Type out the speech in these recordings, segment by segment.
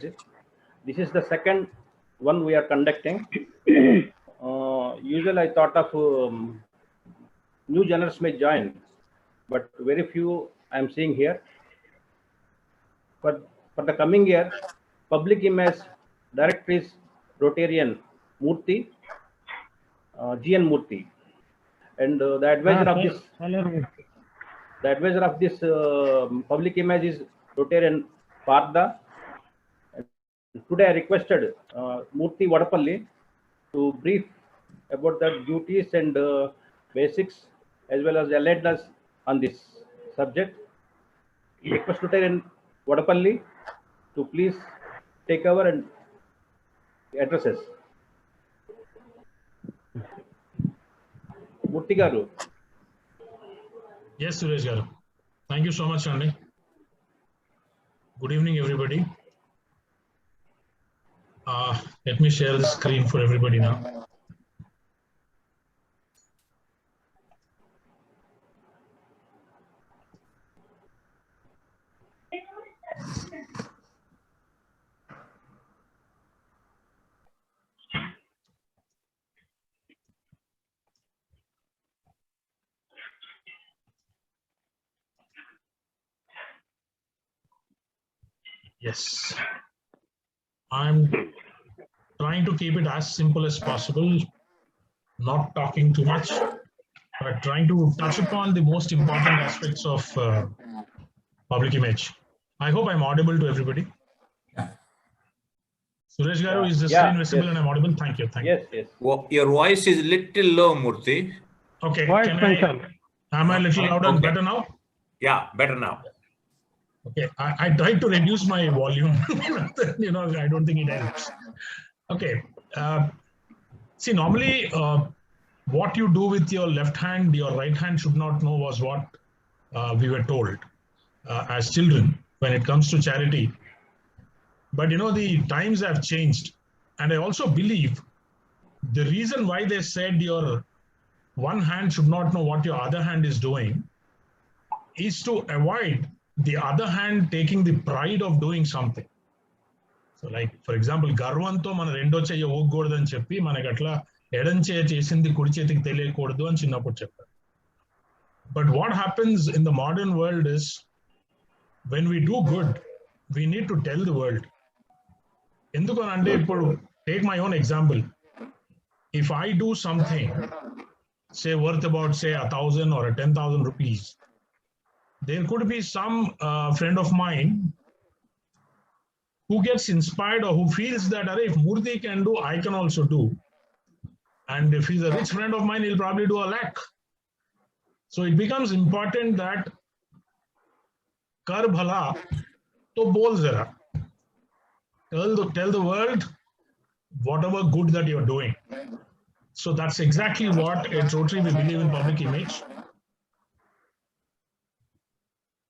This is the second one we are conducting. Usually I thought of new journalists may join, but very few I am seeing here. But for the coming year, public image director is Rotarian Murthy, GN Murthy, and the advisor of this public image is Rotarian Partha. Today I requested Murthy Vadapalli to brief about the duties and basics as well as alertness on this subject. Request Rotarian Vadapalli to please take over and addresses. Murthy garu. Yes, Suresh garu. Thank you so much, Andy. Good evening, everybody. Let me share the screen for everybody now. Yes, I'm trying to keep it as simple as possible, not talking too much, but trying to touch upon the most important aspects of public image. I hope I'm audible to everybody. Suresh garu, is the screen visible and I'm audible? Thank you. Thank you. Yes. Well, your voice is little low, Murthy. Okay. Am I a little louder and better now? Yeah, better now. Okay, I tried to reduce my volume. I don't think it helps. Okay. See, normally what you do with your left hand, your right hand should not know was what we were told as children when it comes to charity. But the times have changed. And I also believe the reason why they said your one hand should not know what your other hand is doing is to avoid the other hand taking the pride of doing something. So like, for example, Garvanto మన రెండో చెయ్యి ఊగకూడదని చెప్పి మనకి అట్లా ఎడం చేయి చేసింది కుడి చేతికి తెలియకూడదు అని చిన్నప్పుడు చెప్పారు. But what happens in the modern world is when we do good, we need to tell the world. ఎందుకనంటే ఇప్పుడు take my own example. If I do something, say worth about say 1,000 or 10,000 rupees, there could be some friend of mine who gets inspired or who feels that if Murthy can do, I can also do. And if he's a rich friend of mine, he'll probably do 1 lakh. So it becomes important that kar bhala to bol zara. Tell the world whatever good that you're doing. So that's exactly what at Rotary we believe in public image.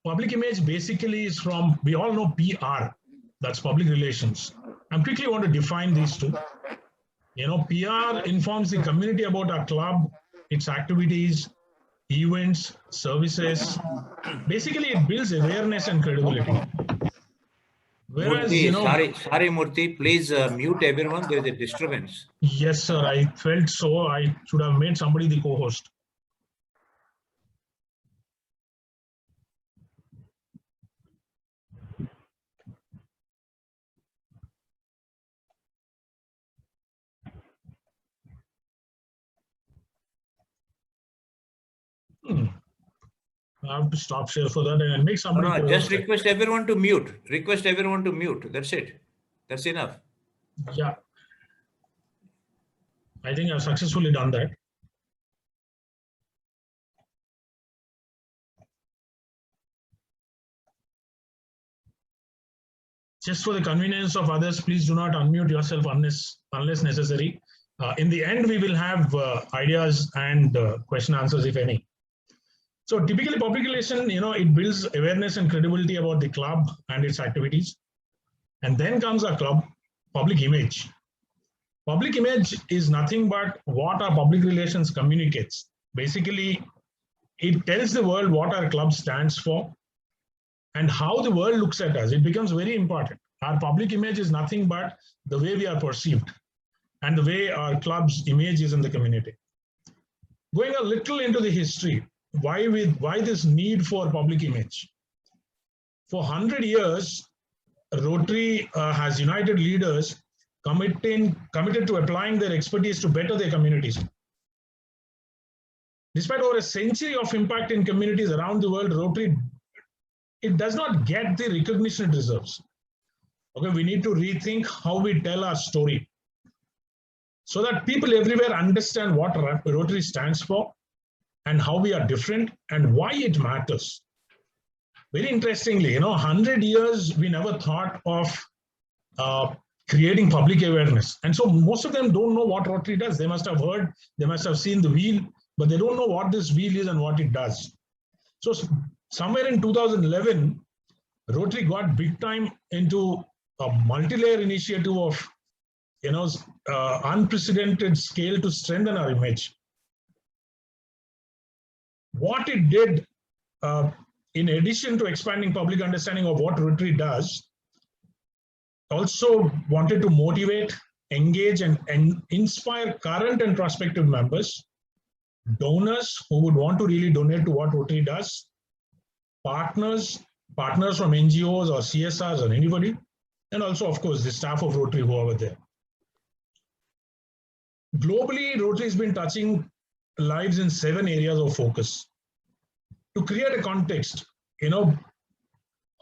Public image basically is from, we all know PR, that's public relations. I quickly want to define these two. PR informs the community about our club, its activities, events, services. Basically, it builds awareness and credibility. Whereas, Murthy, sorry, Murthy, please mute everyone. There is a disturbance. Yes, sir. I felt so. I should have made somebody the co-host. I have to stop share for that and make somebody. No, just request everyone to mute. Request everyone to mute. That's it. That's enough. Yeah. I think I've successfully done that. Just for the convenience of others, please do not unmute yourself unless necessary. In the end, we will have ideas and question answers, if any. So typically public relation, it builds awareness and credibility about the club and its activities. And then comes our club, public image. Public image is nothing but what our public relations communicates. Basically, it tells the world what our club stands for and how the world looks at us. It becomes very important. Our public image is nothing but the way we are perceived and the way our club's image is in the community. Going a little into the history, why this need for public image? For 100 years, Rotary has united leaders committed to applying their expertise to better their communities. Despite over a century of impact in communities around the world, Rotary, it does not get the recognition it deserves. Okay, we need to rethink how we tell our story so that people everywhere understand what Rotary stands for and how we are different and why it matters. Very interestingly, 100 years, we never thought of creating public awareness. And so most of them don't know what Rotary does. They must have heard, they must have seen the wheel, but they don't know what this wheel is and what it does. So somewhere in 2011, Rotary got big time into a multi-layer initiative of unprecedented scale to strengthen our image. What it did, in addition to expanding public understanding of what Rotary does, also wanted to motivate, engage, and inspire current and prospective members, donors who would want to really donate to what Rotary does, partners from NGOs or CSRs or anybody, and also, of course, the staff of Rotary who are over there. Globally, Rotary has been touching lives in 7 areas of focus. To create a context,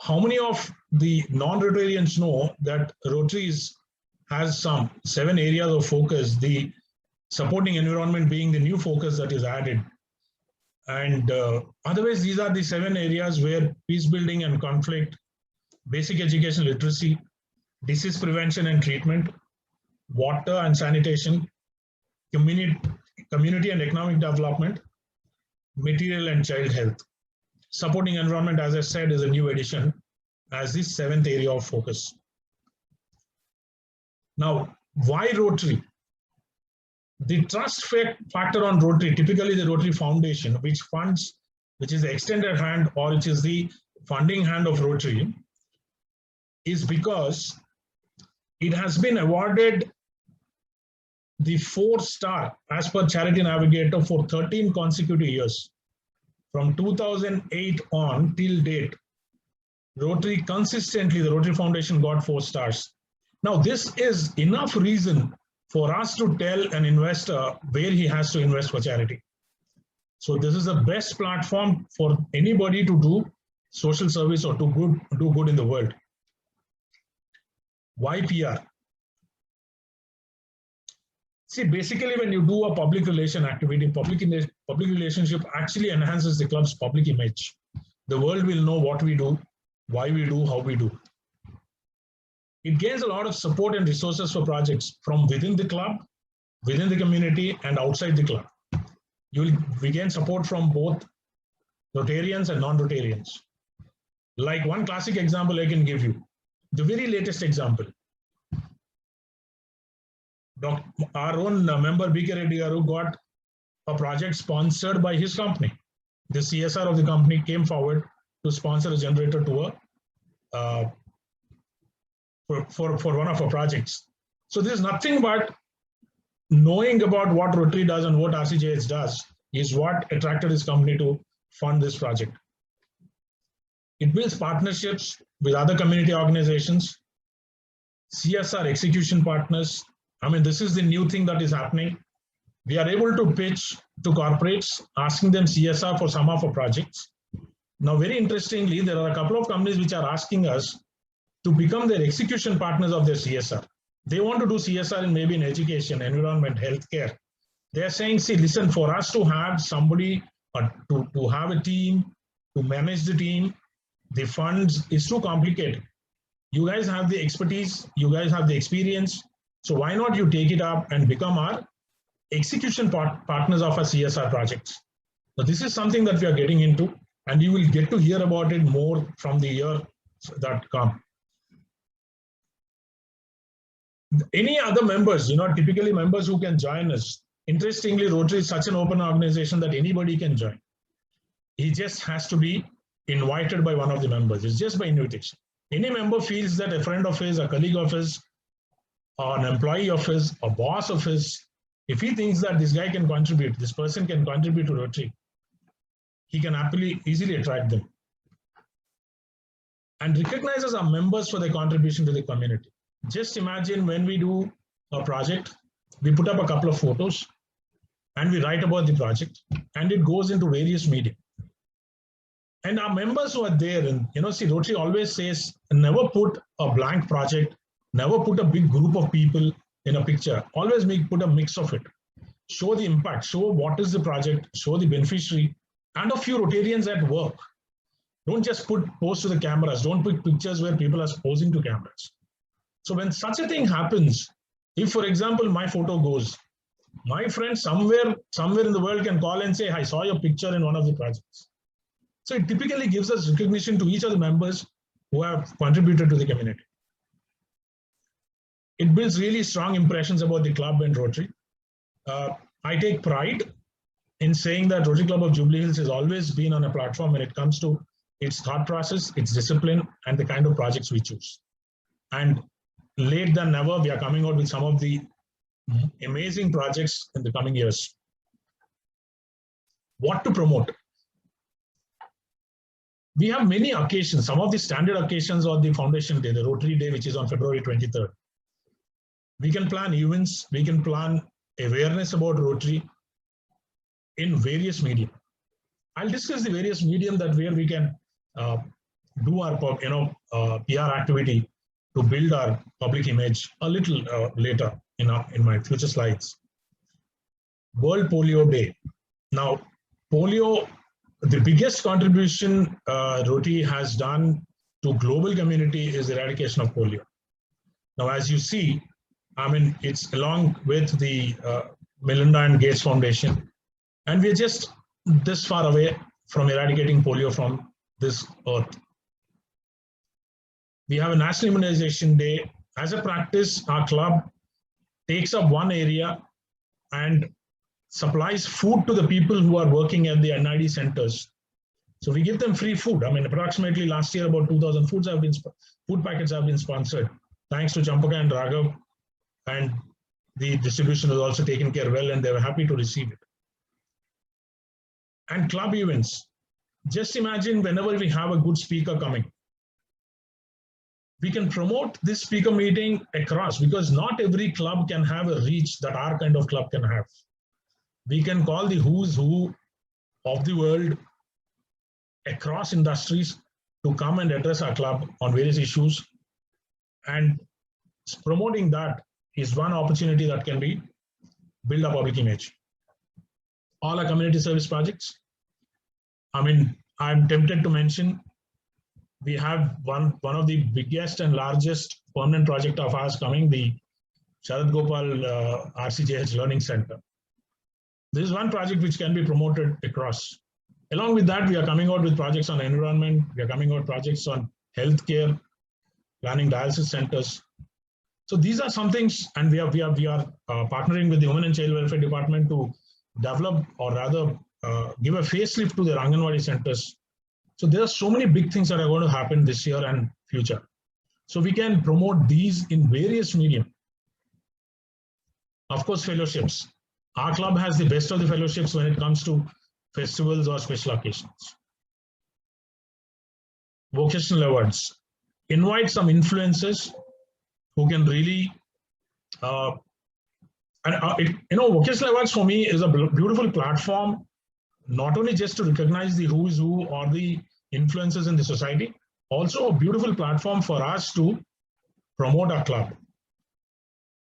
how many of the non-Rotarians know that Rotary has some 7 areas of focus, the supporting environment being the new focus that is added. And otherwise, these are the 7 areas where peace building and conflict, basic education literacy, disease prevention and treatment, water and sanitation, community and economic development, material and child health. Supporting environment, as I said, is a new addition as the 7th area of focus. Now, why Rotary? The trust factor on Rotary, typically the Rotary Foundation, which is the extended hand or which is the funding hand of Rotary, is because it has been awarded the 4-star as per Charity Navigator for 13 consecutive years. From 2008 on till date, Rotary consistently, the Rotary Foundation got 4 stars. Now, this is enough reason for us to tell an investor where he has to invest for charity. So this is the best platform for anybody to do social service or to do good in the world. Why PR? See, basically, when you do a public relation activity, public relationship actually enhances the club's public image. The world will know what we do, why we do, how we do. It gains a lot of support and resources for projects from within the club, within the community, and outside the club. We gain support from both Rotarians and non-Rotarians. Like one classic example I can give you, the very latest example. Our own member B.K. Reddy Garu got a project sponsored by his company. The CSR of the company came forward to sponsor a generator to for one of our projects. So there's nothing but knowing about what Rotary does and what RCJH does is what attracted his company to fund this project. It builds partnerships with other community organizations, CSR execution partners. I mean, this is the new thing that is happening. We are able to pitch to corporates, asking them CSR for some of our projects. Now, very interestingly, there are a couple of companies which are asking us to become their execution partners of their CSR. They want to do CSR in maybe in education, environment, healthcare. They are saying, see, listen, for us to have somebody, to have a team, to manage the team, the funds is too complicated. You guys have the expertise, you guys have the experience. So why not you take it up and become our execution partners of our CSR projects? So this is something that we are getting into, and you will get to hear about it more from the year that come. Any other members, typically members who can join us. Interestingly, Rotary is such an open organization that anybody can join. He just has to be invited by one of the members. It's just by invitation. Any member feels that a friend of his, a colleague of his, or an employee of his, a boss of his, if he thinks that this guy can contribute, this person can contribute to Rotary, he can happily, easily attract them. And recognizes our members for their contribution to the community. Just imagine when we do a project, we put up a couple of photos and we write about the project and it goes into various media. And our members who are there, and see, Rotary always says, never put a blank project, never put a big group of people in a picture, always put a mix of it. Show the impact, show what is the project, show the beneficiary, and a few Rotarians at work. Don't just post to the cameras, don't put pictures where people are posing to cameras. So when such a thing happens, if for example, my photo goes, my friend somewhere in the world can call and say, I saw your picture in one of the projects. So it typically gives us recognition to each of the members who have contributed to the community. It builds really strong impressions about the club and Rotary. I take pride in saying that Rotary Club of Jubilee Hills has always been on a platform when it comes to its thought process, its discipline, and the kind of projects we choose. And late than never, we are coming out with some of the amazing projects in the coming years. What to promote? We have many occasions, some of the standard occasions on the Foundation Day, the Rotary Day, which is on February 23rd. We can plan events, we can plan awareness about Rotary in various media. I'll discuss the various medium where we can do our PR activity to build our public image a little later in my future slides. World Polio Day. Now, polio, the biggest contribution Rotary has done to global community is eradication of polio. Now, as you see, it's along with the Melinda and Gates Foundation, and we're just this far away from eradicating polio from this earth. We have a National Immunization Day. As a practice, our club takes up one area and supplies food to the people who are working at the NID centers. So we give them free food. Approximately last year, about 2,000 food packets have been sponsored, thanks to Champaka and Raghav. And the distribution was also taken care well, and they were happy to receive it. And club events. Just imagine whenever we have a good speaker coming, we can promote this speaker meeting across, because not every club can have a reach that our kind of club can have. We can call the who's who of the world across industries to come and address our club on various issues. And promoting that is one opportunity that can be build a public image. All our community service projects. I'm tempted to mention, we have one of the biggest and largest permanent project of ours coming, the Sharad Gopal RCJH Learning Center. This is one project which can be promoted across. Along with that, we are coming out with projects on environment, we are coming out projects on healthcare, planning dialysis centers. So these are some things, and we are partnering with the Women and Child Welfare Department to develop, or rather give a facelift to their Anganwadi centers. So there are so many big things that are going to happen this year and future. So we can promote these in various medium. Of course, fellowships. Our club has the best of the fellowships when it comes to festivals or special occasions. Vocational awards. Invite some influencers who can really, vocational awards for me is a beautiful platform, not only just to recognize the who is who or the influencers in the society, also a beautiful platform for us to promote our club.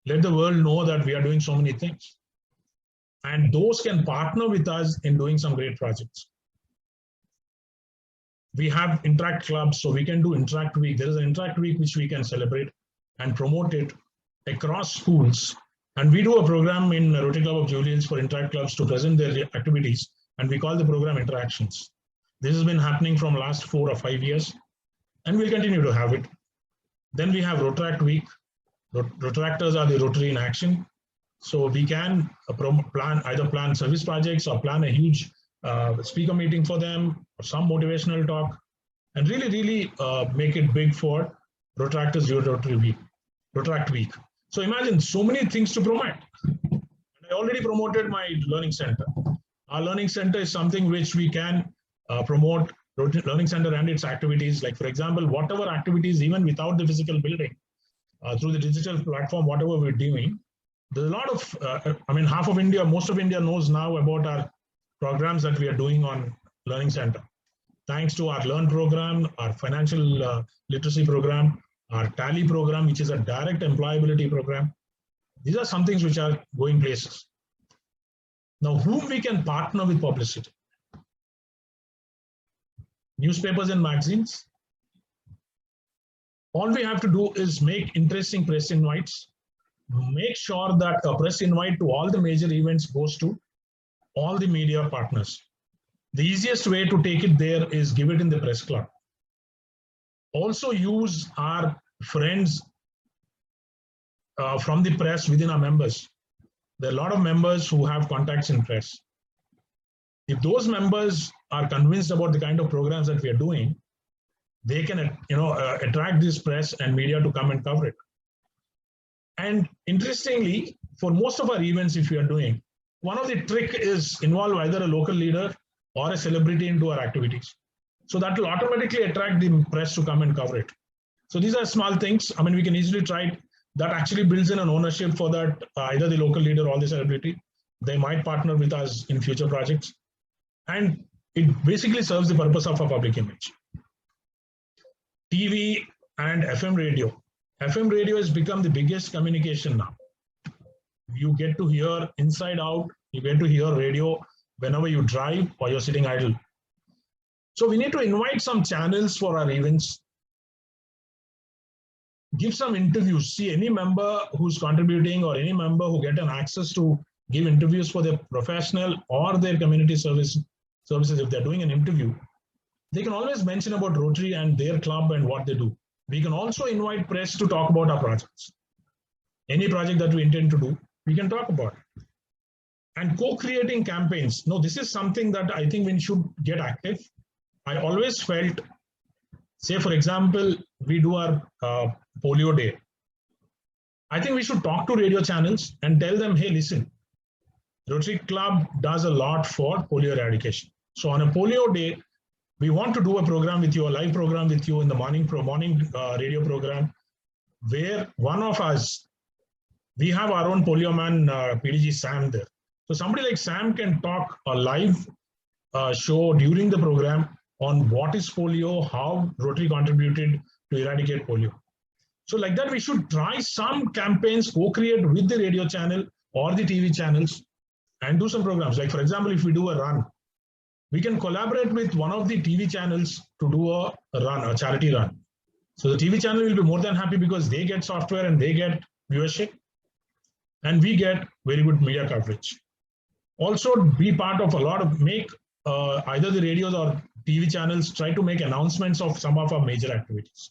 Let the world know that we are doing so many things. And those can partner with us in doing some great projects. We have Interact clubs, so we can do Interact Week. There is an Interact Week which we can celebrate and promote it across schools. And we do a program in Rotary Club of Jubilee Hills for Interact clubs to present their activities, and we call the program Interactions. This has been happening from last 4 or 5 years, and we'll continue to have it. Then we have Rotaract Week. Rotaractors are the Rotary in action. So we can either plan service projects or plan a huge speaker meeting for them, or some motivational talk. and really make it big for Rotaractors Rotaract Week. So imagine so many things to promote. I already promoted my learning center. Our learning center is something which we can promote learning center and its activities. Like for example, whatever activities, even without the physical building, through the digital platform, whatever we're doing, there's a lot of, half of India, most of India knows now about our programs that we are doing on learning center. Thanks to our Learn program, our financial literacy program, our Tally program, which is a direct employability program. These are some things which are going places. Now, whom we can partner with publicity? Newspapers and magazines. All we have to do is make interesting press invites, make sure that a press invite to all the major events goes to all the media partners. The easiest way to take it there is give it in the press club. Also use our friends from the press within our members. There are a lot of members who have contacts in press. If those members are convinced about the kind of programs that we are doing, they can attract this press and media to come and cover it. And interestingly, for most of our events, if we are doing, one of the trick is involve either a local leader or a celebrity into our activities. So that will automatically attract the press to come and cover it. So these are small things. We can easily try it. That actually builds in an ownership for that either the local leader or the celebrity. They might partner with us in future projects. And it basically serves the purpose of a public image. TV and FM radio. FM radio has become the biggest communication now. You get to hear inside out, you get to hear radio whenever you drive or you're sitting idle. So we need to invite some channels for our events. Give some interviews. See, any member who's contributing or any member who get an access to give interviews for their professional or their community services, if they're doing an interview, they can always mention about Rotary and their club and what they do. We can also invite press to talk about our projects. Any project that we intend to do, we can talk about it. And co-creating campaigns. No, this is something that I think we should get active. I always felt, say for example, we do our polio day. I think we should talk to radio channels and tell them, hey, listen, Rotary Club does a lot for polio eradication. So on a polio day, we want to do a program with you, a live program with you in the morning radio program, where one of us, we have our own polio man, PDG Sam there. So somebody like Sam can talk a live show during the program on what is polio, how Rotary contributed to eradicate polio. So like that, we should try some campaigns, co-create with the radio channel or the TV channels and do some programs. Like for example, if we do a run, we can collaborate with one of the TV channels to do a run, a charity run. So the TV channel will be more than happy because they get software and they get viewership and we get very good media coverage. Also be part of a lot of, make either the radios or TV channels try to make announcements of some of our major activities.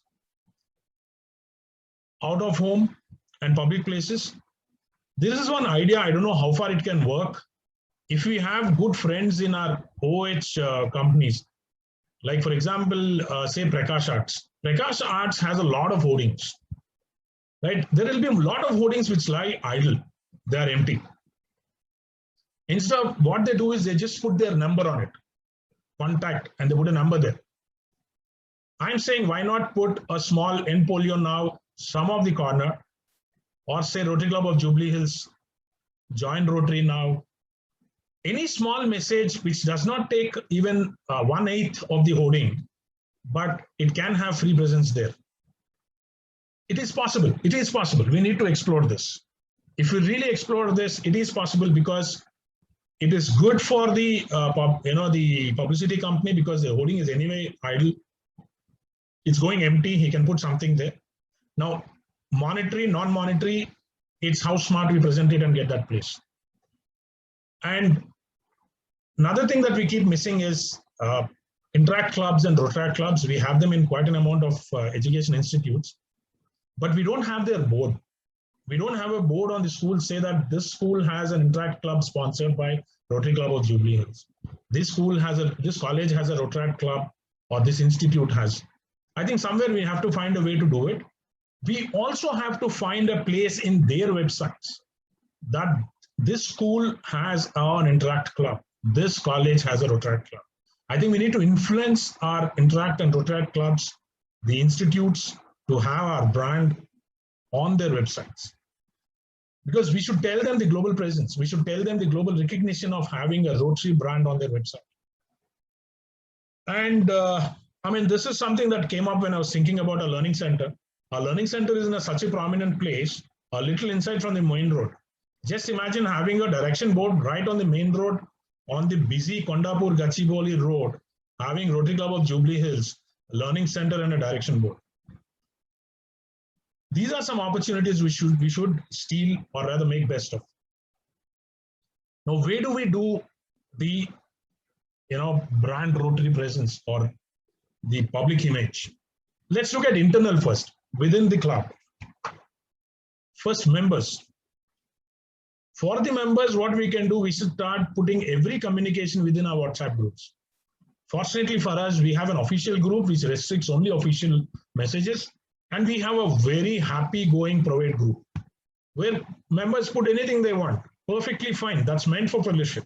Out of home and public places. This is one idea, I don't know how far it can work. If we have good friends in our OH companies, like for example, say Prakash Arts. Prakash Arts has a lot of hoardings, right? There will be a lot of hoardings which lie idle. They are empty. Instead of what they do is they just put their number on it, contact, and they put a number there. I'm saying why not put a small End Polio Now, some of the corner, or say Rotary Club of Jubilee Hills, join Rotary Now. Any small message which does not take even 1/8 of the hoarding, but it can have free presence there. It is possible. It is possible. We need to explore this. If we really explore this, it is possible because it is good for the the publicity company because the hoarding is anyway idle. It's going empty. He can put something there. Now, monetary, non-monetary, it's how smart we present it and get that place. And another thing that we keep missing is Interact clubs and Rotaract clubs. We have them in quite an amount of education institutes, but we don't have their board. We don't have a board on the school say that this school has an Interact club sponsored by Rotary Club of Jubilee Hills. This college has a Rotaract club or this institute has. I think somewhere we have to find a way to do it. We also have to find a place in their websites that this school has an Interact club, this college has a Rotaract club. I think we need to influence our Interact and Rotaract clubs, the institutes, to have our brand on their websites. Because we should tell them the global presence. We should tell them the global recognition of having a Rotary brand on their website. And I mean, this is something that came up when I was thinking about a learning center. Our learning center is in such a prominent place, a little inside from the main road. Just imagine having a direction board right on the main road, on the busy Kondapur Gachibowli road, having Rotary Club of Jubilee Hills, a learning center and a direction board. These are some opportunities we should steal, or rather make best of. Now, where do we do the brand Rotary presence or the public image? Let's look at internal first, within the club. First, members. For the members, what we can do, we should start putting every communication within our WhatsApp groups. Fortunately for us, we have an official group which restricts only official messages. And we have a very happy going private group where members put anything they want. Perfectly fine. That's meant for fellowship.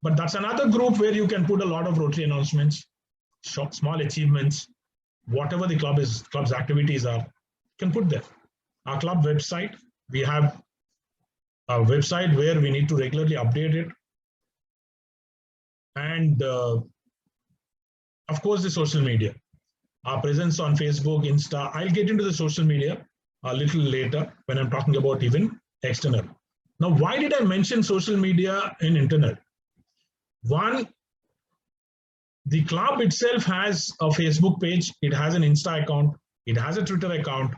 But that's another group where you can put a lot of Rotary announcements, small achievements, whatever the club's activities are, you can put there. Our club website, we have a website where we need to regularly update it. And of course, the social media. Our presence on Facebook, Insta. I'll get into the social media a little later when I'm talking about even external. Now, why did I mention social media in internal? One, the club itself has a Facebook page. It has an Insta account. It has a Twitter account.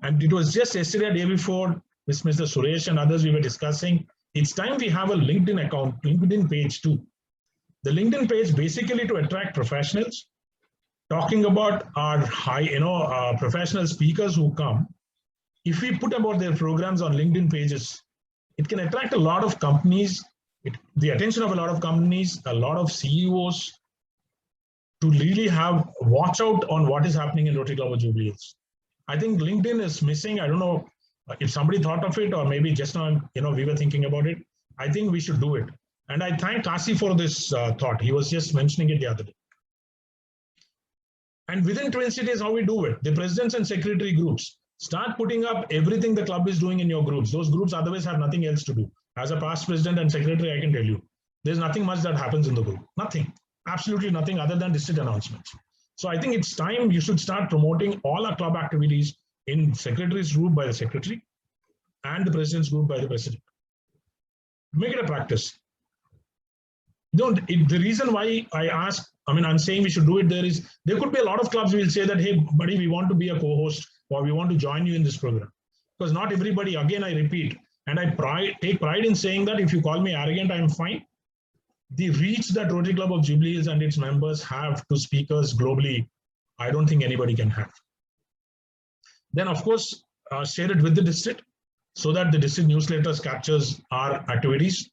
And it was just yesterday, day before, with Mr. Suresh and others we were discussing, it's time we have a LinkedIn account, LinkedIn page too. The LinkedIn page basically to attract professionals, talking about our high, professional speakers who come. If we put about their programs on LinkedIn pages, it can attract a lot of companies, the attention of a lot of companies, a lot of CEOs to really watch out on what is happening in Rotary Club of Jubilee Hills. I think LinkedIn is missing. I don't know if somebody thought of it or maybe just now, we were thinking about it. I think we should do it. And I thank Kasi for this thought. He was just mentioning it the other day. And within Twin Cities, how we do it, the presidents and secretary groups, start putting up everything the club is doing in your groups. Those groups otherwise have nothing else to do. As a past president and secretary, I can tell you, there's nothing much that happens in the group. Nothing, absolutely nothing other than district announcements. So I think it's time you should start promoting all our club activities in secretary's group by the secretary and the president's group by the president. Make it a practice. The reason why I'm saying we should do it there could be a lot of clubs will say that, hey, buddy, we want to be a co-host or we want to join you in this program. Because not everybody, again, I repeat, and I take pride in saying that if you call me arrogant, I'm fine. The reach that Rotary Club of Jubilee Hills and its members have to speakers globally, I don't think anybody can have. Then, of course, share it with the district so that the district newsletters captures our activities.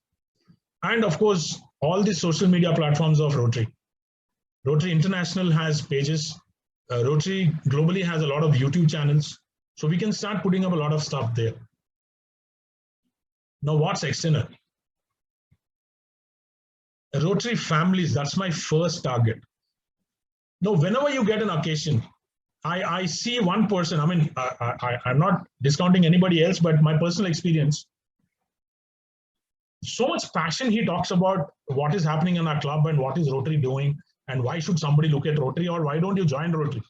And of course, all the social media platforms of Rotary. Rotary International has pages. Rotary globally has a lot of YouTube channels. So we can start putting up a lot of stuff there. Now, what's external? Rotary families, that's my first target. Now, whenever you get an occasion, I see one person, I'm not discounting anybody else, but my personal experience, so much passion he talks about what is happening in our club and what is Rotary doing and why should somebody look at Rotary or why don't you join Rotary?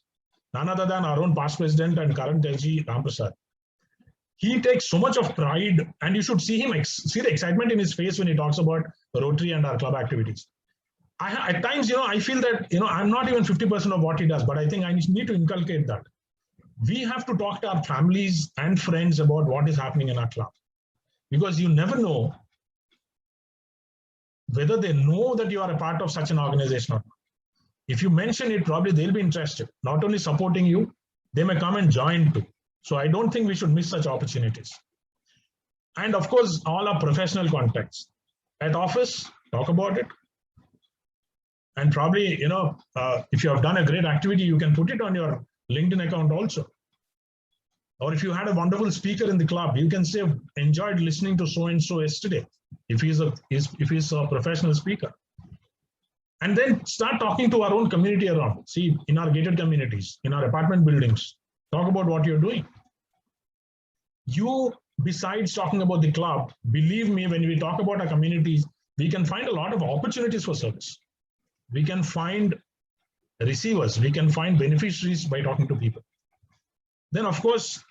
None other than our own past president and current LG Ram Prasad. He takes so much of pride and you should see him, see the excitement in his face when he talks about Rotary and our club activities. At times, I feel that, I'm not even 50% of what he does, but I think I need to inculcate that. We have to talk to our families and friends about what is happening in our club. Because you never know whether they know that you are a part of such an organization or not. If you mention it, probably they'll be interested, not only supporting you, they may come and join too. So I don't think we should miss such opportunities. And of course, all our professional contacts. At office, talk about it. And probably, if you have done a great activity, you can put it on your LinkedIn account also. Or if you had a wonderful speaker in the club, you can say, enjoyed listening to so-and-so yesterday, if he's a professional speaker. And then start talking to our own community around. See, in our gated communities, in our apartment buildings, talk about what you're doing. You, besides talking about the club, believe me, when we talk about our communities, we can find a lot of opportunities for service. We can find receivers, we can find beneficiaries by talking to people. Then, of course,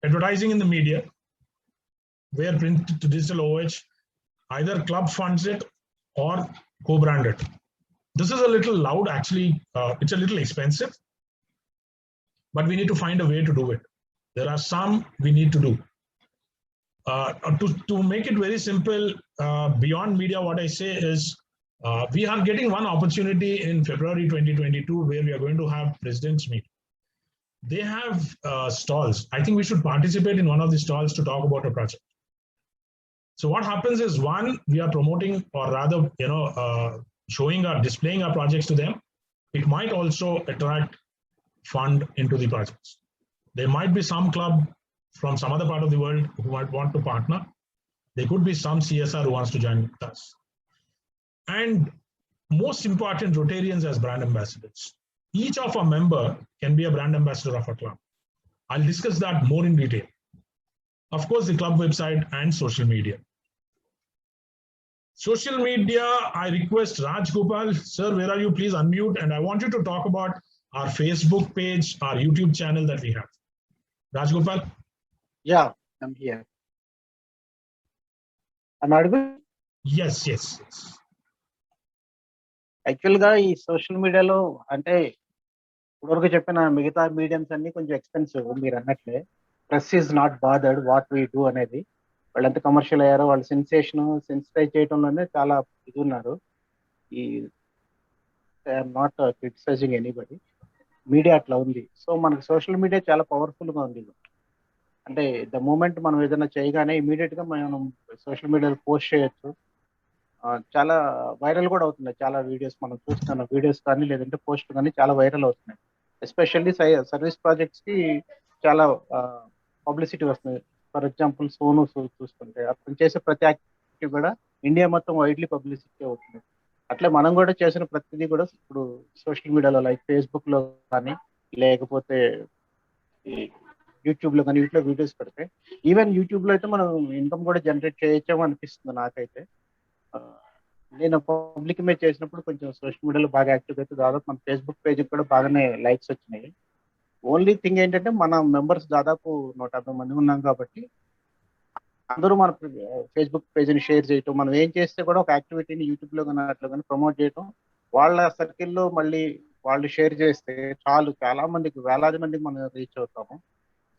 advertising in the media, where print to digital OH, either club funds it or co-brand it. This is a little loud, actually, it's a little expensive, but we need to find a way to do it. There are some we need to do. To make it very simple, beyond media, what I say is, we are getting one opportunity in February 2022 where we are going to have presidents meet. They have stalls. I think we should participate in one of the stalls to talk about a project. So what happens is, one, we are promoting, or rather, showing or displaying our projects to them. It might also attract fund into the projects. There might be some club from some other part of the world who might want to partner. There could be some CSR who wants to join with us. And most important, Rotarians as brand ambassadors. Each of our member can be a brand ambassador of a club. I'll discuss that more in detail. Of course, the club website and social media. Social media, I request Raj Gopal, sir, where are you? Please unmute. And I want you to talk about our Facebook page, our YouTube channel that we have. Raj Gopal? Yeah, I'm here. I'm audible? Yes. యాక్చువల్గా ఈ social మీడియాలో అంటే ఇప్పటివరకు చెప్పిన మిగతా mediums అన్ని కొంచెం expensive. మీరు అన్నట్లే press is not bothered what we do అనేది. వాళ్ళు ఎంత కమర్షియల్ అయ్యారో, వాళ్ళు సెన్సిటైజ్ చేయడంలోనే చాలా ఇది ఉన్నారు. ఈ I'm not criticising anybody, media అట్లా ఉంది. సో మనకి సోషల్ మీడియా చాలా పవర్ఫుల్గా ఉంది. అంటే ద మూమెంట్ మనం ఏదైనా చేయగానే ఇమీడియట్గా మనం సోషల్ మీడియాలో పోస్ట్ చేయొచ్చు. చాలా వైరల్ కూడా అవుతున్నాయి. చాలా వీడియోస్ మనం చూస్తున్న వీడియోస్ కానీ లేదంటే పోస్ట్ కానీ చాలా వైరల్ అవుతున్నాయి. ఎస్పెషల్లీ సర్వీస్ ప్రాజెక్ట్స్ కి చాలా పబ్లిసిటీ వస్తుంది. ఫర్ ఎగ్జాంపుల్ సోను సూద్ చూస్తుంటే అతను చేసే ప్రతి యాక్టివిటీ కూడా ఇండియా మొత్తం వైడ్లీ పబ్లిసిటీ అవుతుంది. అట్లే మనం కూడా చేసిన ప్రతిదీ కూడా ఇప్పుడు సోషల్ మీడియాలో లైక్ ఫేస్బుక్ లో కానీ లేకపోతే యూట్యూబ్ లో కానీ వీటిలో వీడియోస్ పెడితే, ఈవెన్ యూట్యూబ్ లో అయితే మనం ఇన్కమ్ కూడా జనరేట్ చేయొచ్చామో అనిపిస్తుంది నాకైతే. నేను పబ్లిక్ ఇమేజ్ చేసినప్పుడు కొంచెం సోషల్ మీడియాలో బాగా యాక్టివ్ అయితే దాదాపు మన ఫేస్బుక్ పేజ్ కూడా బాగానే లైక్స్ వచ్చినాయి. ఓన్లీ థింగ్ ఏంటంటే మన మెంబర్స్ దాదాపు 150 మంది ఉన్నాం కాబట్టి అందరూ మన ఫేస్బుక్ పేజ్ని షేర్ చేయటం, మనం ఏం చేస్తే కూడా ఒక యాక్టివిటీని యూట్యూబ్లో కానీ అట్లా కానీ ప్రమోట్ చేయటం, వాళ్ళ సర్కిల్లో మళ్ళీ వాళ్ళు షేర్ చేస్తే చాలు, చాలా మందికి, వేలాది మందికి మనం రీచ్ అవుతాము.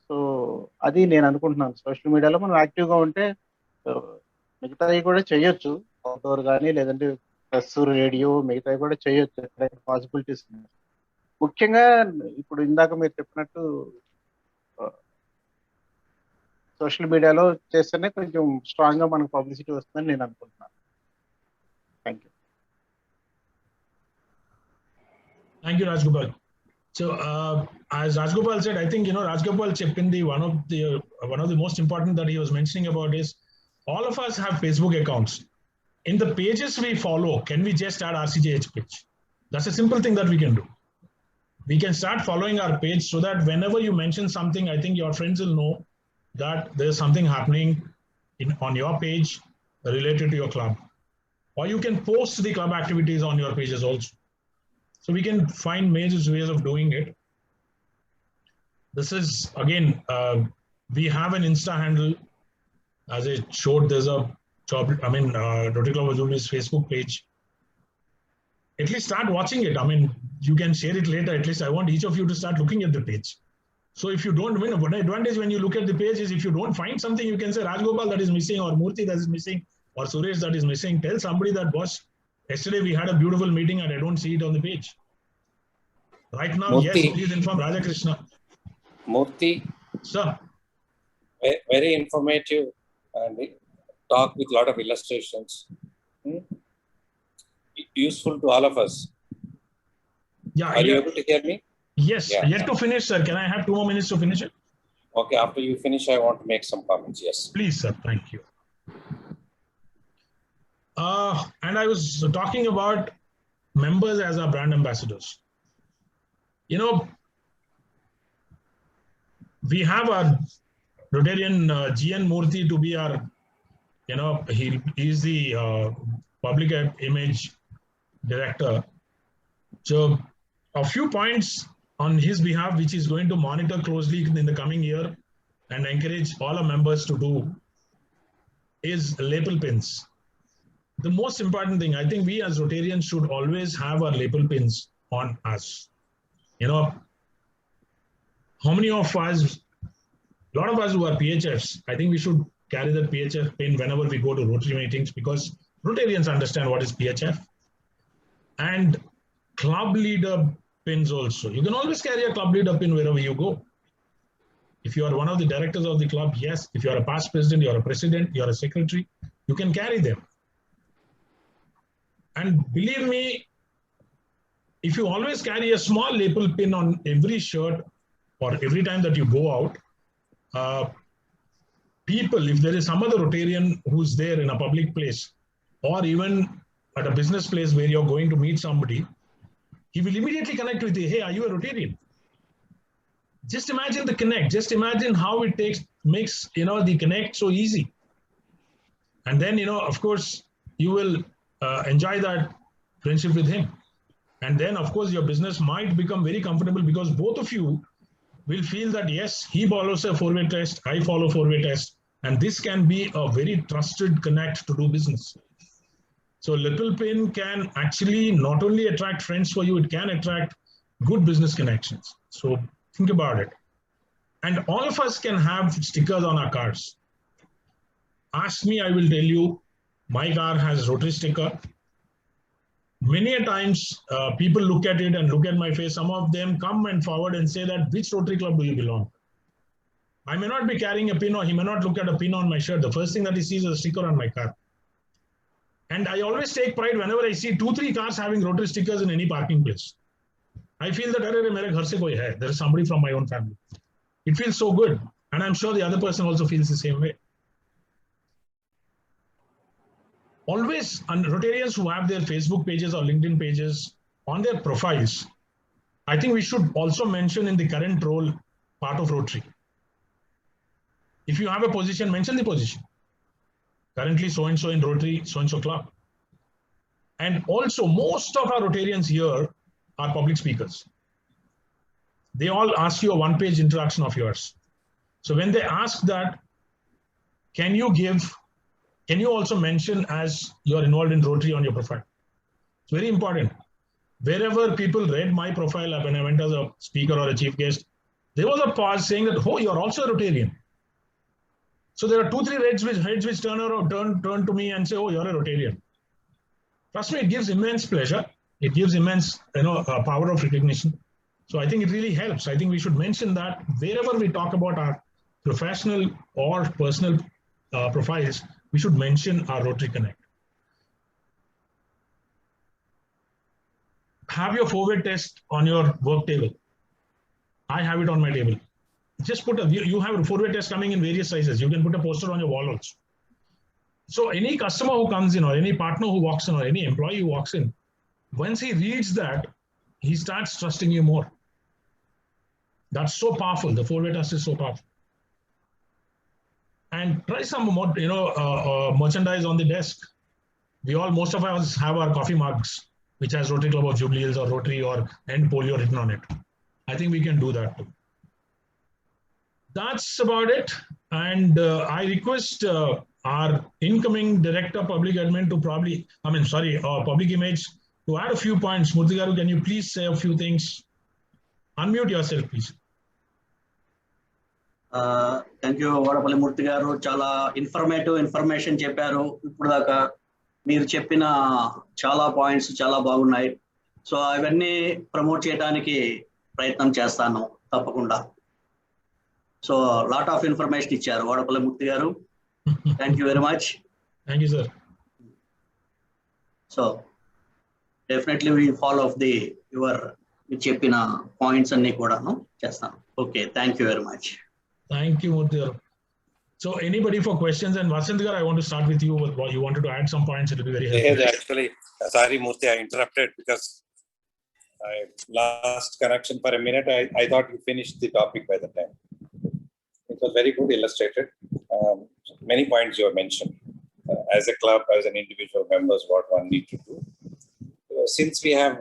సో అది నేను అనుకుంటున్నాను. సోషల్ మీడియాలో మనం యాక్టివ్గా ఉంటే మిగతావి కూడా చేయొచ్చు, అవుట్డోర్ కానీ లేదంటే ప్రెస్, రేడియో, మిగతావి కూడా చేయొచ్చు. ఎక్కడైతే పాసిబిలిటీస్ ఉన్నాయి. ముఖ్యంగా ఇప్పుడు ఇందాక మీరు చెప్పినట్టు సోషల్ మీడియాలో చేస్తేనే కొంచెం స్ట్రాంగ్ గా మనకు పబ్లిసిటీ వస్తుందని నేను అనుకుంటున్నాను. Thank you. Thank you, Rajgopal. So, as Rajgopal said, I think Rajgopal Cheppindi, one of the most important that he was mentioning about is all of us have Facebook accounts. In the pages we follow, can we just add RCJH page? That's a simple thing that we can do. We can start following our page so that whenever you mention something, I think your friends will know that there's something happening on your page related to your club. Or you can post the club activities on your pages also. So we can find major ways of doing it. This is, again, we have an Insta handle. As I showed, there's a Rotary Club of Azure's Facebook page. At least start watching it. I mean, you can share it later. At least I want each of you to start looking at the page. So if you don't win, one advantage when you look at the page is if you don't find something, you can say Rajgopal that is missing, or Murthy that is missing, or Suresh that is missing. Tell somebody that, boss, yesterday we had a beautiful meeting and I don't see it on the page. Right now, Murthy. Yes, please inform Raja Krishna. Murthy, Sir. very informative and talk with a lot of illustrations. useful to all of us. Yeah. Are you able to hear me? Yes. Yeah. Yet to finish, sir. Can I have 2 more minutes to finish it? Okay, after you finish, I want to make some comments. Yes. Please, sir. Thank you. And I was talking about members as our brand ambassadors. You know, we have our Rotarian GN Murthy to be our, you know, he is the public image director. So a few points on his behalf, which is going to monitor closely in the coming year and encourage all our members to do, is lapel pins. The most important thing, I think we as Rotarians should always have our lapel pins on us. You know, how many of us, a lot of us who are PHFs, I think we should carry that PHF pin whenever we go to Rotary meetings, because Rotarians understand what is PHF. And club leader pins also. You can always carry a club leader pin wherever you go. If you are one of the directors of the club, yes. If you are a past president, you are a president, you are a secretary, you can carry them. And believe me, if you always carry a small lapel pin on every shirt or every time that you go out, people, if there is some other Rotarian who's there in a public place or even at a business place where you're going to meet somebody, he will immediately connect with you. Hey, are you a Rotarian? Just imagine the connect. Just imagine how it makes, you know, the connect so easy. And then, you know, of course, you will enjoy that friendship with him. And then, of course, your business might become very comfortable because both of you will feel that, yes, he follows a 4-way test, I follow 4-way test. And this can be a very trusted connect to do business. So lapel pin can actually not only attract friends for you, it can attract good business connections. So think about it. And all of us can have stickers on our cars. Ask me, I will tell you, my car has Rotary sticker. Many a times, people look at it and look at my face. Some of them come and forward and say that, which Rotary club do you belong? I may not be carrying a pin, or he may not look at a pin on my shirt. The first thing that he sees is a sticker on my car. And I always take pride whenever I see 2-3 cars having Rotary stickers in any parking place. I feel that there is somebody from my own family. It feels so good. And I'm sure the other person also feels the same way. Always, and Rotarians who have their Facebook pages or LinkedIn pages on their profiles, I think we should also mention in the current role part of Rotary. If you have a position, mention the position. Currently, so-and-so in Rotary, so-and-so club. And also, most of our Rotarians here are public speakers. They all ask you a 1-page introduction of yours. So when they ask that, can you also mention as you're involved in Rotary on your profile? It's very important. Wherever people read my profile when I went as a speaker or a chief guest, there was a pause saying that, oh, you're also a Rotarian. So there are 2-3 heads which turn to me and say, oh, you're a Rotarian. Trust me, it gives immense pleasure. It gives immense, power of recognition. So I think it really helps. I think we should mention that wherever we talk about our professional or personal profiles, we should mention our Rotary Connect. Have your 4-way test on your work table. I have it on my table. Just put you have a 4-way test coming in various sizes. You can put a poster on your wall also. So any customer who comes in, or any partner who walks in, or any employee who walks in, once he reads that, he starts trusting you more. That's so powerful. The 4-way test is so powerful. And try some more, merchandise on the desk. Most of us have our coffee mugs, which has Rotary Club of Jubilee Hills or Rotary or End Polio written on it. I think we can do that too. That's about it. And I request our incoming Director Public Admin to Public Image to add a few points. Murthy garu, can you please say a few things? Unmute yourself, please. Thank you, Vadapalli Murthy garu. Chala information chepparu. Ippudu daka మీరు చెప్పిన చాలా points చాలా బాగున్నాయి. So అవన్నీ promote చేయడానికి ప్రయత్నం చేస్తాను తప్పకుండా. సో లాట్ ఆఫ్ ఇన్ఫర్మేషన్ ఇచ్చారు Vadapalli Murthy garu. Thank you very much. Thank you sir. So definitely we follow of the your మీరు చెప్పిన పాయింట్స్ అన్ని కూడాను చేస్తాను. Okay, thank you very much. Thank you, Murthy garu. So anybody for questions? And Vasant garu, I want to start with you. You wanted to add some points. It will be very helpful. Actually, sorry, Murthy, I interrupted because I lost connection for a minute. I thought you finished the topic by the time. It was very good illustrated. Many points you have mentioned. As a club, as an individual members, what one need to do. Since we have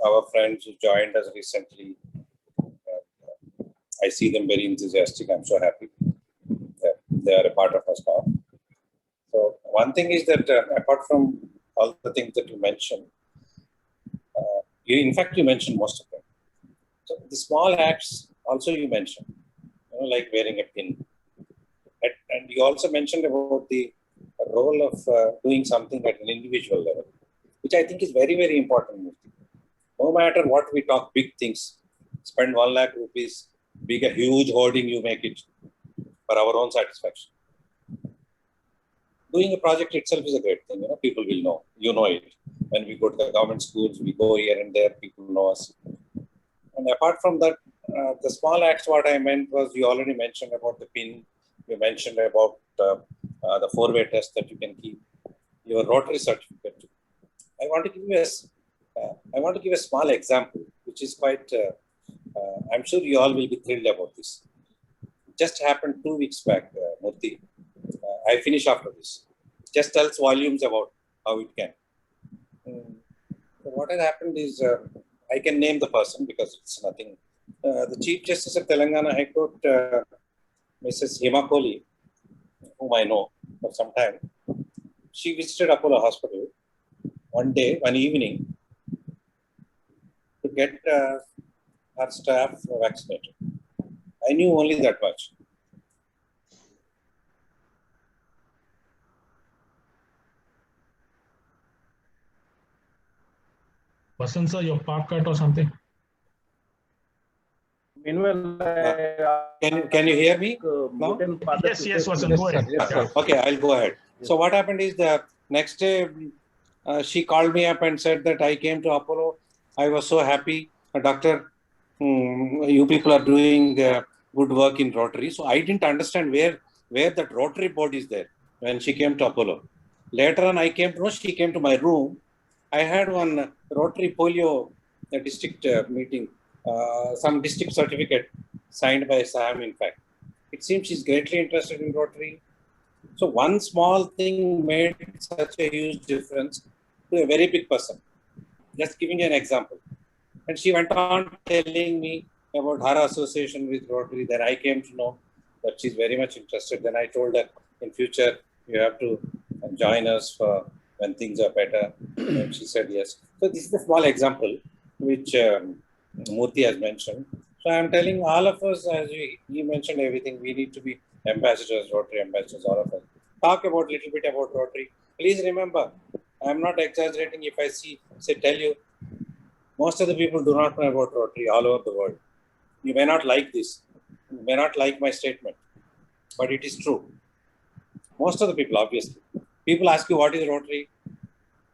our friends who joined us recently, I see them very enthusiastic. I'm so happy that they are a part of us now. So one thing is that apart from all the things that you mentioned, in fact, you mentioned most of them. So the small acts also you mentioned, like wearing a pin. And you also mentioned about the role of doing something at an individual level, which I think is very, very important. No matter what we talk, big things, spend 1 lakh rupees, big a huge hoarding, you make it for our own satisfaction. Doing a project itself is a great thing. People will know. You know it. When we go to the government schools, we go here and there, people know us. And apart from that, the small acts, what I meant was you already mentioned about the pin. You mentioned about the 4-way test that you can keep. Your Rotary certificate. I want to give a small example, which is quite, I'm sure you all will be thrilled about this. It just happened 2 weeks back, Murthy. I finish after this. Just tells volumes about how it can. So what has happened is, I can name the person because it's nothing. The Chief Justice of Telangana High Court, Mrs. Hema Kohli, whom I know for some time, she visited Apollo Hospital one day, one evening, to get her staff vaccinated. I knew only that much. Vasant sir, your park cut or something? Meanwhile, Can you hear me? No? Yes, Vasant, go ahead. Yeah. Okay, I'll go ahead. So what happened is the next day, she called me up and said that I came to Apollo. I was so happy. Doctor, you people are doing good work in Rotary. So I didn't understand where that Rotary board is there when she came to Apollo. Later on, I came to know she came to my room. I had one Rotary polio district meeting, some district certificate signed by Sam, in fact. It seems she's greatly interested in Rotary. So one small thing made such a huge difference to a very big person. Just giving you an example. And she went on telling me about her association with Rotary. Then I came to know that she's very much interested. Then I told her, in future, you have to join us for when things are better. And she said yes. So this is a small example which Murthy has mentioned. So I'm telling all of us, as you mentioned everything, we need to be ambassadors, Rotary ambassadors, all of us. Talk about a little bit about Rotary. Please remember, I'm not exaggerating if I tell you, most of the people do not know about Rotary all over the world. You may not like this. You may not like my statement, but it is true. Most of the people, obviously. People ask you, what is Rotary?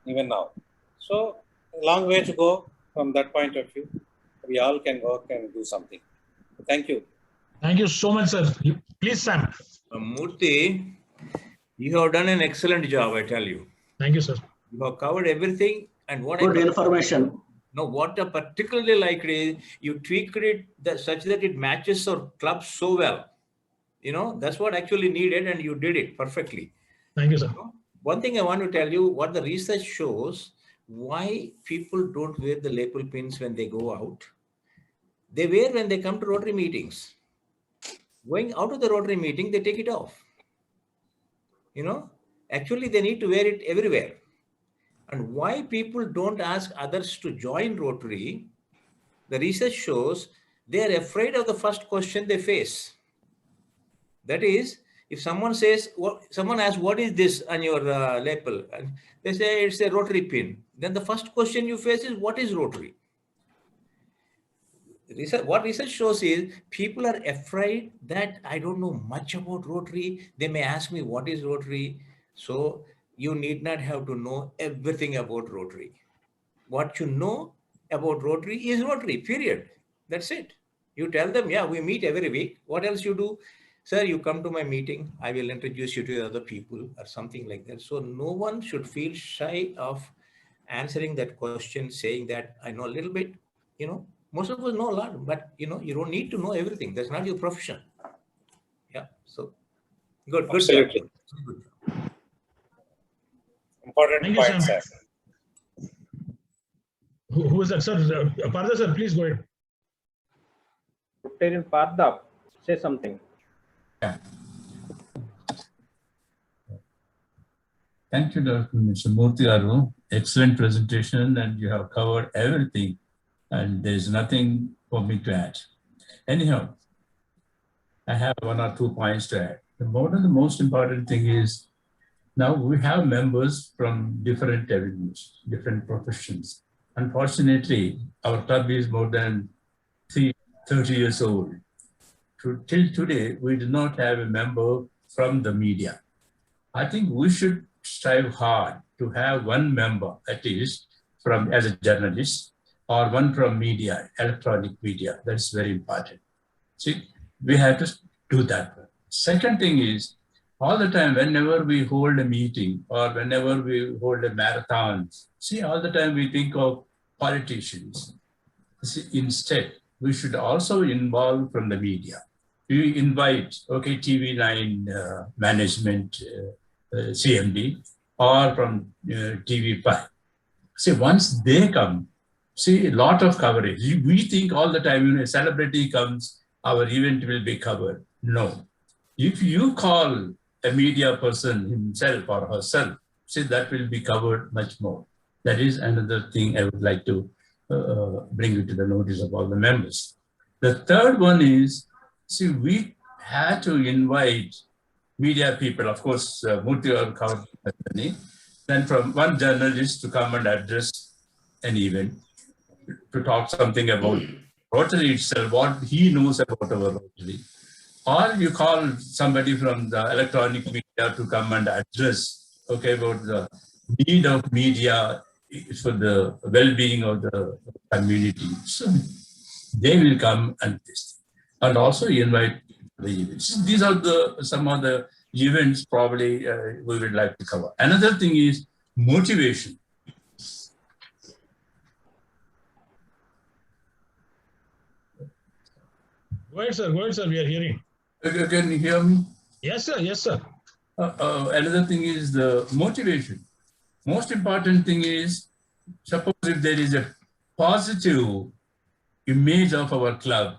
Even now. So, a long way to go from that point of view. We all can work and do something. Thank you. Thank you so much, sir. Please, Sam. Murthy, you have done an excellent job, I tell you. Thank you, sir. You have covered everything. And what Good information. No, what I particularly liked is you tweaked it such that it matches our club so well. That's what actually needed, and you did it perfectly. Thank you, sir. One thing I want to tell you, what the research shows, why people don't wear the lapel pins when they go out. They wear when they come to Rotary meetings. Going out of the Rotary meeting, they take it off. Actually, they need to wear it everywhere. And why people don't ask others to join Rotary, the research shows they are afraid of the first question they face. That is, if someone asks, what is this on your lapel? And they say it's a Rotary pin. Then the first question you face is, what is Rotary? What research shows is people are afraid that I don't know much about Rotary. They may ask me, what is Rotary? So you need not have to know everything about Rotary. what you know about Rotary is Rotary, period. That's it. You tell them, yeah, we meet every week. What else you do? Sir, you come to my meeting. I will introduce you to the other people or something like that. So no one should feel shy of answering that question, saying that I know a little bit. Most of us know a lot, but you don't need to know everything. That's not your profession. Yeah. So good job. Absolutely. Good job. Important Thank you, point, Sam. sir. Who is that, sir? Partha, sir, please go ahead. Rotarian Partha, say something. Thank you, Dr. Mr. Murthy Garu. Excellent presentation, and you have covered everything, and there's nothing for me to add. Anyhow, I have 1 or 2 points to add. One of the most important thing is now we have members from different avenues, different professions. Unfortunately, our club is more than 30 years old. Till today, we do not have a member from the media. I think we should strive hard to have one member, at least, from as a journalist, or one from media, electronic media. That's very important. See, we have to do that. Second thing is, all the time, whenever we hold a meeting or whenever we hold a marathon, see, all the time we think of politicians. See, instead, we should also involve from the media. We invite, okay, TV9 management, CMD, or from TV5. See, once they come, see, a lot of coverage. We think all the time, a celebrity comes, our event will be covered. No. If you call a media person himself or herself, see, that will be covered much more. That is another thing I would like to bring you to the notice of all the members. The third one is, see, we had to invite media people, of course, Murthy covered then from one journalist to come and address an event, to talk something about Rotary itself, what he knows about our Rotary. Or you call somebody from the electronic media to come and address, okay, about the need of media for the well-being of the community. So they will come and this, and also invite the events. These are some of the events probably we would like to cover. Another thing is motivation. Go ahead, sir. Go ahead, sir. We are hearing. Can you hear me? Yes, sir. Yes, sir. Another thing is the motivation. Most important thing is, suppose if there is a positive image of our club,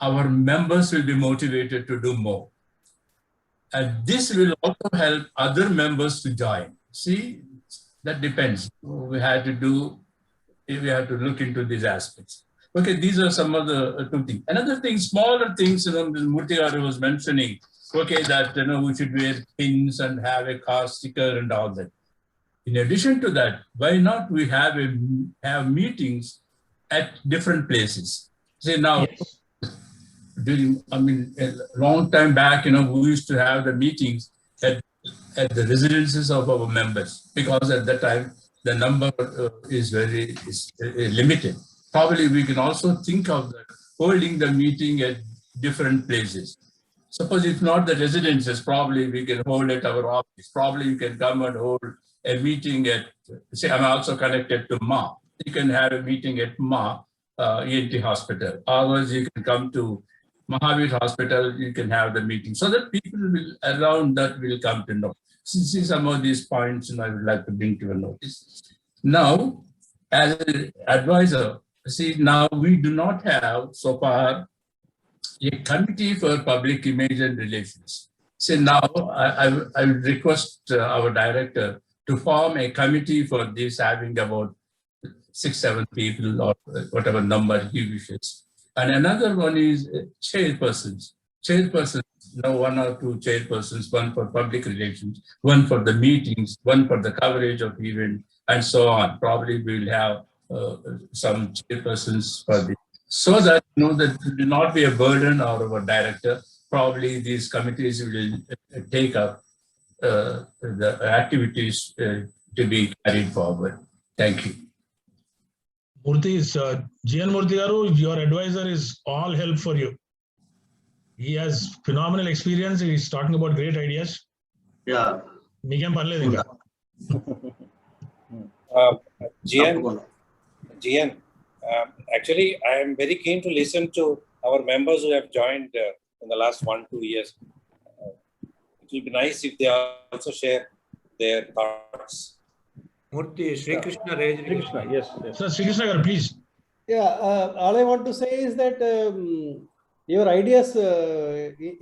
our members will be motivated to do more. And this will also help other members to join. See, that depends. We have to look into these aspects. Okay, these are some of the 2 things. Another thing, smaller things, Murthy Garu was mentioning, okay, that we should wear pins and have a car sticker and all that. In addition to that, why not we have meetings at different places? Say now, Yes. a long time back, we used to have the meetings at the residences of our members, because at that time the number is limited. Probably we can also think of holding the meeting at different places. Suppose if not the residences, probably we can hold at our office. Probably you can come and hold a meeting at, say, I'm also connected to MA. You can have a meeting at MA, ENT hospital. Otherwise, you can come to Mahavir Hospital, you can have the meeting. So that people around that will come to know. See some of these points, I would like to bring to your notice. Now, as an advisor, see, now we do not have so far a committee for public image and relations. So now I would request our director to form a committee for this, having about 6-7 people or whatever number he wishes. And another one is chairpersons. Chairpersons, 1 or 2 chairpersons, one for public relations, one for the meetings, one for the coverage of event, and so on. Probably we will have some chairpersons for this, so that that it will not be a burden on our director. Probably these committees will take up the activities to be carried forward. Thank you. Murthy is GN Murthy garu, your advisor is all help for you. He has phenomenal experience. He's talking about great ideas. Yeah. మీకేం పర్లేదు ఇంకా. GN, actually, I am very keen to listen to our members who have joined in the last 1-2 years. It will be nice if they also share their thoughts. Murthy, Sri Krishna raised. Sri Krishna, yes. Sir, Sri Krishna garu, please. Yeah, all I want to say is that your ideas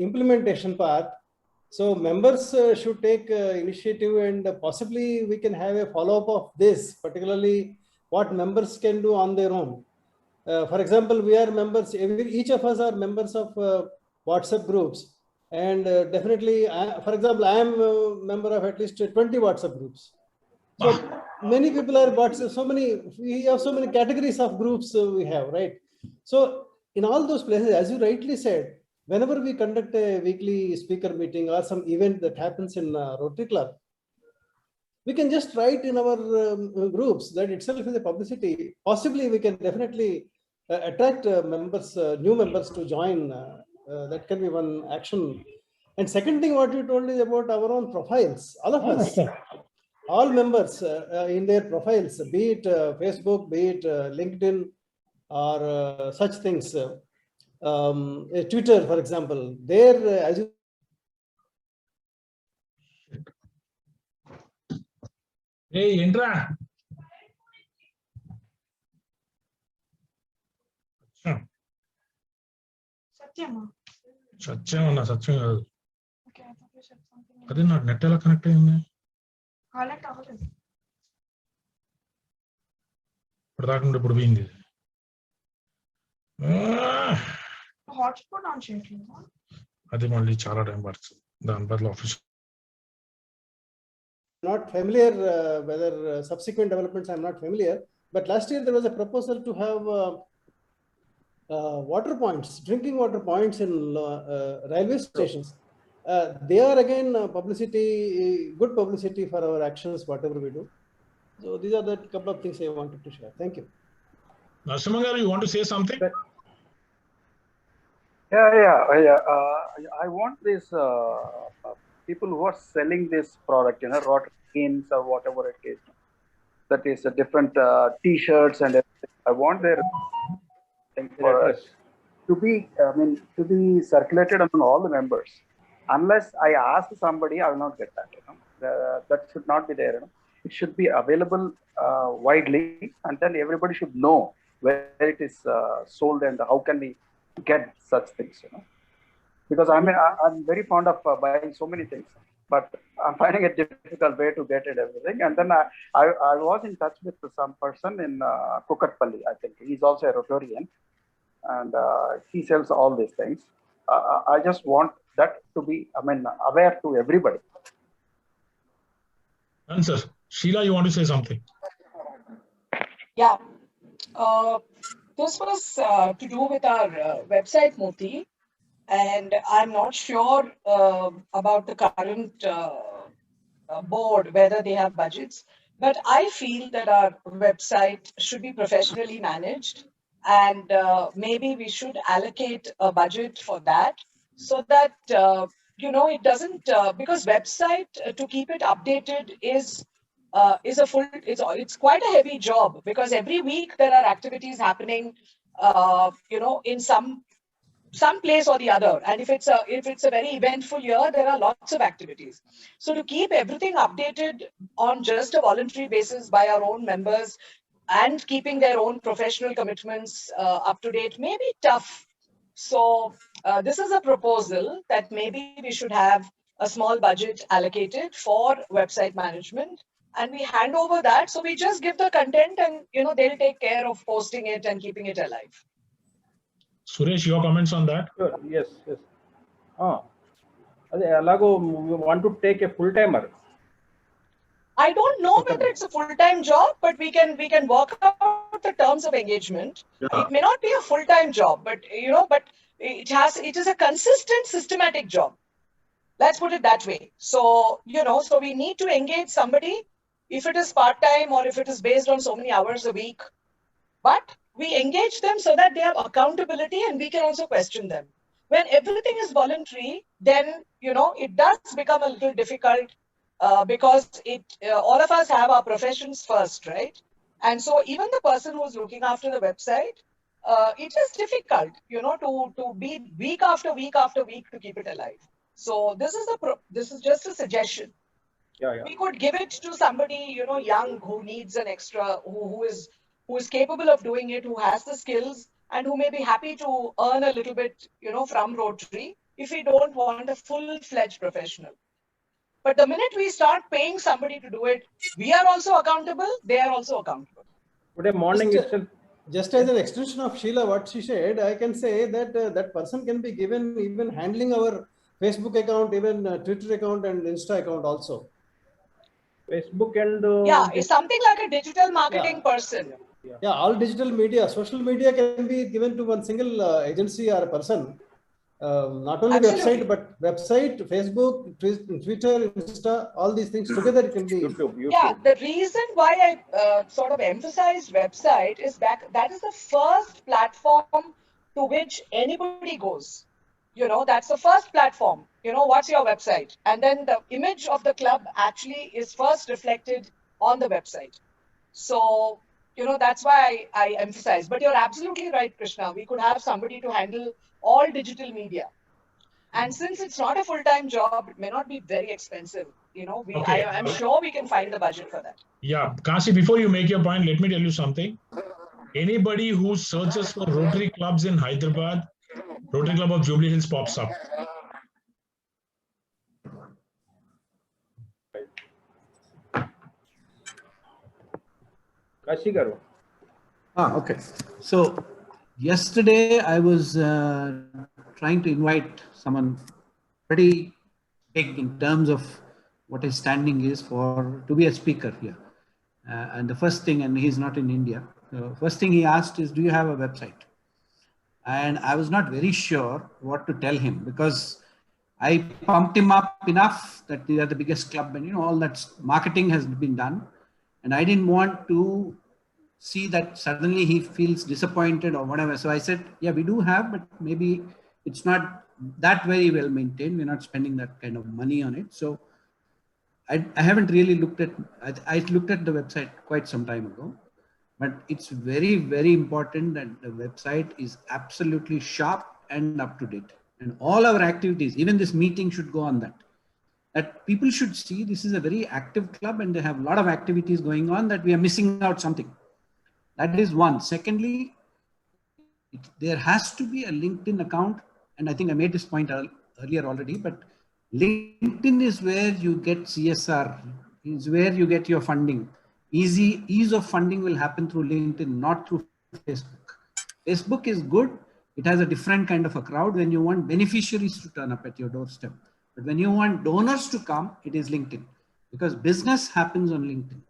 implementation part. So members should take initiative, and possibly we can have a follow-up of this, particularly what members can do on their own. For example, we are members, each of us are members of WhatsApp groups. And definitely, for example, I am a member of at least 20 WhatsApp groups. So many people are WhatsApp, we have so many categories of groups we have, right? So in all those places, as you rightly said, whenever we conduct a weekly speaker meeting or some event that happens in Rotary Club, we can just write in our groups. That itself is a publicity. Possibly we can definitely attract members, new members to join. That can be one action. And second thing, what you told is about our own profiles. All of us, all members in their profiles, be it Facebook, be it LinkedIn, or such things. Twitter, for example, there, as you Hey, Indra. సత్యం అన్న సత్యం కాదు. అదే నాకు net ఎలా connect అయింది ఇప్పుడు దాకా ఇప్పుడు పోయింది. అది మళ్ళీ చాలా టైం పడుతుంది. దాని బదులు office not familiar whether subsequent developments I'm not familiar, but last year there was a proposal to have water points, drinking water points in railway stations. They are again publicity, good publicity for our actions, whatever we do. So these are the couple of things I wanted to share. Thank you. Narasimha garu, you want to say something? I want this people who are selling this product, Rotary skins or whatever it is. That is a different T-shirts and everything. I want their thing for to be circulated among all the members. Unless I ask somebody, I will not get that. That should not be there. It should be available widely, and then everybody should know where it is sold and how can we get such things. Because I'm very fond of buying so many things, but I'm finding a difficult way to get it everything. And then I was in touch with some person in Kukatpalli. I think he's also a Rotarian, and he sells all these things. I just want that to be, aware to everybody. Answer. Sheila, you want to say something? Yeah. This was to do with our website, Murthy. And I'm not sure about the current board, whether they have budgets, but I feel that our website should be professionally managed, and maybe we should allocate a budget for that, so that, it doesn't, because website, to keep it updated is it's quite a heavy job, because every week there are activities happening, in some place or the other. And if it's a very eventful year, there are lots of activities. So to keep everything updated on just a voluntary basis by our own members and keeping their own professional commitments up to date may be tough. So this is a proposal that maybe we should have a small budget allocated for website management, and we hand over that. So we just give the content, and they'll take care of posting it and keeping it alive. Suresh, your comments on that? Sure. Yes. Alago, we want to take a full-timer. I don't know whether it's a full-time job, but we can work out the terms of engagement. Yeah. It may not be a full-time job, but it is a consistent, systematic job. Let's put it that way. So so we need to engage somebody, if it is part-time or if it is based on so many hours a week. But we engage them so that they have accountability and we can also question them. When everything is voluntary, then, it does become a little difficult because all of us have our professions first, right? And so even the person who's looking after the website, it is difficult, to be week after week after week to keep it alive. So this is just a suggestion. Yeah. We could give it to somebody, young, who needs an extra, who is capable of doing it, who has the skills, and who may be happy to earn a little bit, from Rotary, if we don't want a full-fledged professional. But the minute we start paying somebody to do it, we are also accountable, they are also accountable. Today morning itself. Just as an extension of Sheila, what she said, I can say that that person can be given even handling our Facebook account, even Twitter account and Insta account also. Facebook and it's something like a digital marketing person. Yeah, all digital media, social media can be given to one single agency or a person. Not only Absolutely. website, Facebook, Twitter, Insta, all these things together it can be. YouTube. Yeah, the reason why I sort of emphasized website is that is the first platform to which anybody goes. That's the first platform. What's your website? And then the image of the club actually is first reflected on the website. So, that's why I emphasize. But you're absolutely right, Krishna. We could have somebody to handle all digital media. And since it's not a full-time job, it may not be very expensive. Okay. I'm sure we can find the budget for that. Yeah, Kasi, before you make your point, let me tell you something. Anybody who searches for Rotary clubs in Hyderabad, Rotary Club of Jubilee Hills pops up. Kashi garu. Okay. So yesterday I was trying to invite someone pretty big in terms of what his standing is to be a speaker here. And the first thing, and he's not in India, the first thing he asked is, do you have a website? And I was not very sure what to tell him because I pumped him up enough that they are the biggest club and all that marketing has been done. And I didn't want to see that suddenly he feels disappointed or whatever. So I said, yeah, we do have, but maybe it's not that very well maintained. We're not spending that kind of money on it. So I haven't really looked at, I looked at the website quite some time ago, but it's very, very important that the website is absolutely sharp and up to date. And all our activities, even this meeting should go on that. That people should see this is a very active club and they have a lot of activities going on that we are missing out something. That is one. Secondly, there has to be a LinkedIn account. And I think I made this point earlier already, but LinkedIn is where you get CSR, is where you get your funding. Ease of funding will happen through LinkedIn, not through Facebook. Facebook is good. It has a different kind of a crowd when you want beneficiaries to turn up at your doorstep. But when you want donors to come, it is LinkedIn because business happens on LinkedIn.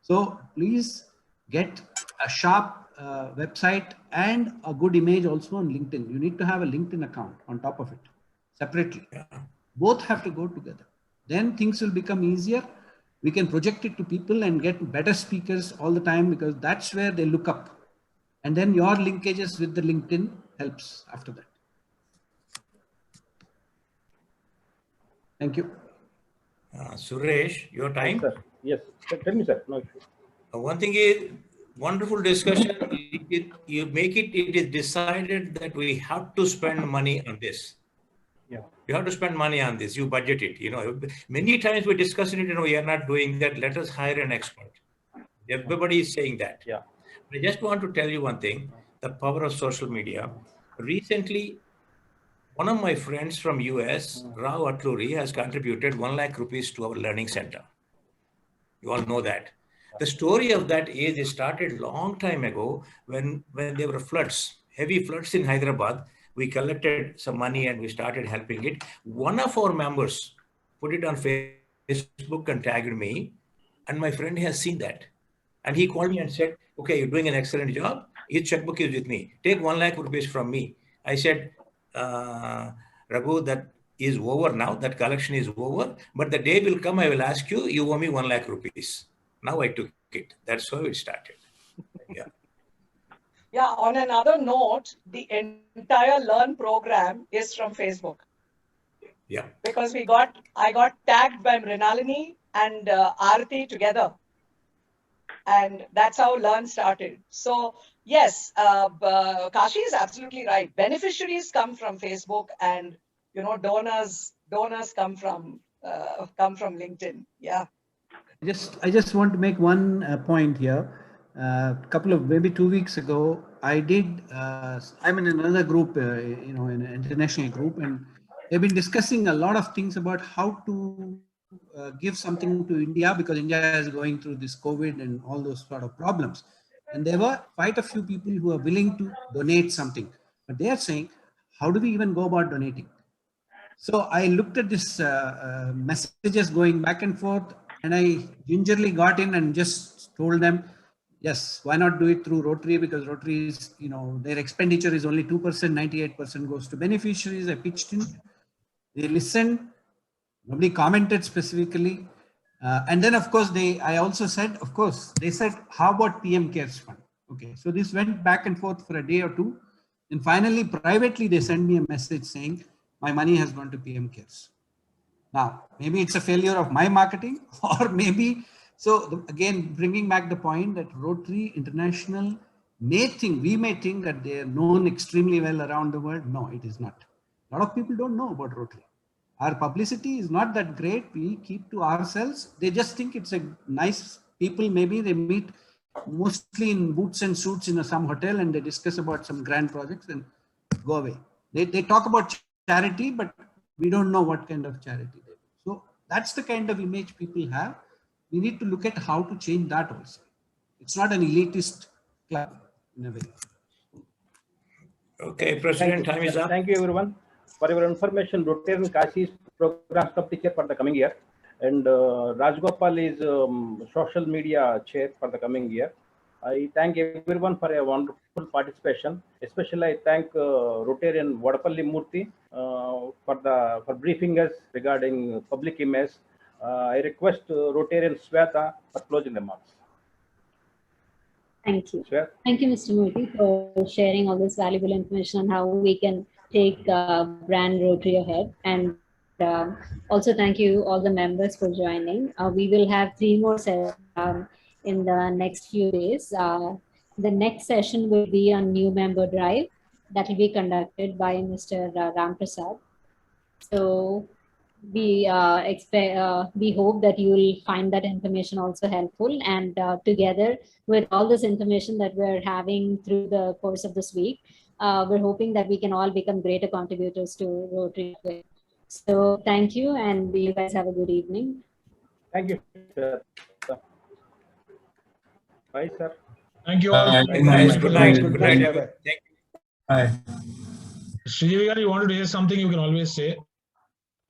So please get a sharp website and a good image also on LinkedIn. You need to have a LinkedIn account on top of it separately. Both have to go together. Then things will become easier. We can project it to people and get better speakers all the time because that's where they look up. And then your linkages with the LinkedIn helps after that. Thank you. Suresh, your time? Yes, tell me, sir. No issue. One thing is, wonderful discussion. You make it is decided that we have to spend money on this. Yeah. You have to spend money on this. You budget it. Many times we discuss it. We are not doing that. Let us hire an expert. Everybody is saying that. Yeah. I just want to tell you one thing: the power of social media. Recently, one of my friends from US, Rao Atluri, has contributed 1 lakh rupees to our learning center. You all know that. The story of that is it started long time ago when there were floods, heavy floods in Hyderabad. We collected some money and we started helping it. One of our members put it on Facebook and tagged me, and my friend has seen that. And he called me and said, okay, you're doing an excellent job. His checkbook is with me. Take 1 lakh rupees from me. I said, Raghu, that is over now. That collection is over. But the day will come, I will ask you, you owe me 1 lakh rupees. Now I took it. That's how it started. Yeah. Yeah, on another note, the entire Learn program is from Facebook. Yeah. Because I got tagged by Mrinalini and Aarti together. And that's how Learn started. So yes, Kashi is absolutely right. Beneficiaries come from Facebook, and donors come from LinkedIn. Yeah. I just want to make one point here. Couple of maybe 2 weeks ago, I did. I'm in another group, in an international group, and they've been discussing a lot of things about how to give something to India, because India is going through this COVID and all those sort of problems. And there were quite a few people who are willing to donate something, but they are saying, how do we even go about donating? So I looked at this messages going back and forth, and I gingerly got in and just told them, yes, why not do it through Rotary? Because Rotary is, their expenditure is only 2%, 98% goes to beneficiaries. I pitched in, they listened, nobody commented specifically. And then, of course, I also said, of course, they said, how about PM Cares Fund? Okay, so this went back and forth for a day or two. And finally, privately, they sent me a message saying, my money has gone to PM Cares. Now, maybe it's a failure of my marketing, or maybe, so again, bringing back the point that Rotary International we may think that they are known extremely well around the world. No, it is not. A lot of people don't know about Rotary. Our publicity is not that great. We keep to ourselves. They just think it's a nice people. Maybe they meet mostly in boots and suits in some hotel, and they discuss about some grand projects and go away. They talk about charity, but we don't know what kind of charity they do. So that's the kind of image people have. We need to look at how to change that also. It's not an elitist club in a way. Okay, President, time is up. Thank you, everyone. For your information, Rotary Kashi's program club teacher for the coming year, and Rajgopal is social media chair for the coming year. I thank everyone for a wonderful participation. Especially, I thank Rotarian Vodapalli Murthy for briefing us regarding public image. I request Rotarian Sweta for closing remarks. Thank you. Sweta. Thank you, Mr. Murthy, for sharing all this valuable information on how we can take brand Rotary ahead. And also thank you all the members for joining. We will have 3 more sessions in the next few days. The next session will be on new member drive that will be conducted by Mr. Ram Prasad. So we hope that you will find that information also helpful, and together with all this information that we're having through the course of this week, we're hoping that we can all become greater contributors to Rotary. So thank you, and you guys have a good evening. Thank you. Bye, sir. Thank you all. Good night. Good night. Good night. Thank you. Hi. Sridevi, you wanted to say something, you can always say.